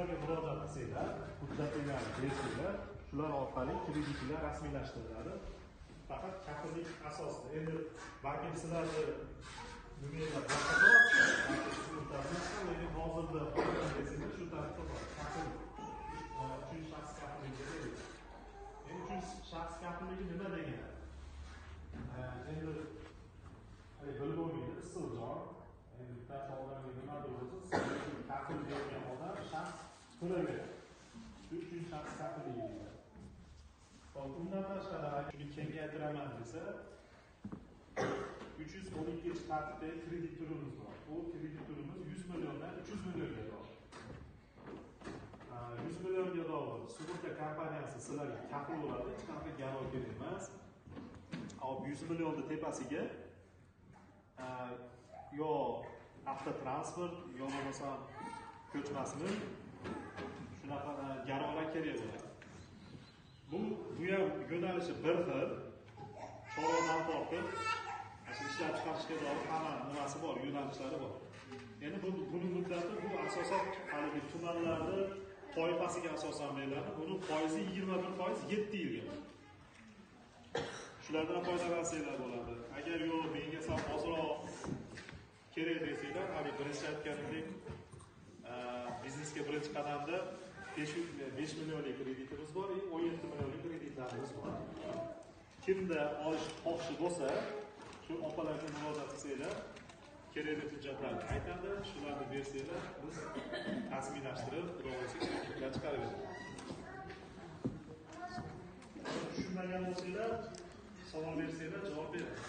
shularga murojaat qilsanglar, hujjatlarni bersanglar, shular orqali kreditlar rasmiylashtiriladi. Faqat kafillik asosida. Endi balkim sizlarni nimalar boshqaroq, lekin hozirda desanglar shu tartibda bor. Kafil uchinchi shaxs kafilligi deydi. Endi uchinchi shaxs kafilligi nima degani? Endi bilib bo'lmaydi, issiqjon. Endi bittasi odamga nimadir bo'lsa, kafil degan odam shaxs to'layveradi. Shu uchinchi shaxs kafilligi deydi. Undan tashqari shuni kengaytiraman desa, 312-tartibdagi kredit turimiz bor. Bu kredit turimiz 100 milliondan 300 millionga bor. 100 millionga dollar sug'urta kompaniyasi sizlarga kafil bo'ladi, hech qanaqa garov kerak emas. 100 millionni tepasiga yo avtotransport, yo bo'lmasa ko'chmasmi shunaqa garovlar kerak bo'ladi. Bu ham yo'nalishi bir xil. Chorvadan tortib, ishlab chiqarishga doir hamma nimasi bor, yo'nalishlari bor. Endi buning muddati bu asosan haligi tumanlarni toifasiga asosan beriladi. Buning foizi 21%, 7 yilga. Shulardan foydalansanglar bo'ladi. Agar yo'q, menga sal ozroq kerak desanglar, hali birinchi aytganimdek, biznesga birinchi qadamda 5 millionlik kreditimiz bor, 17 millionlik kreditlarimiz bor. Kimda olish xohishi bo'lsa, shu opalarga murojaat qilsanglar, kerakli hujjatlarni aytadi, shularni bersanglar, biz rasmiylashtirib, kreditlar chiqarib beramiz. Tushunmagan bo'lsanglar, savol bersanglar, javob beramiz.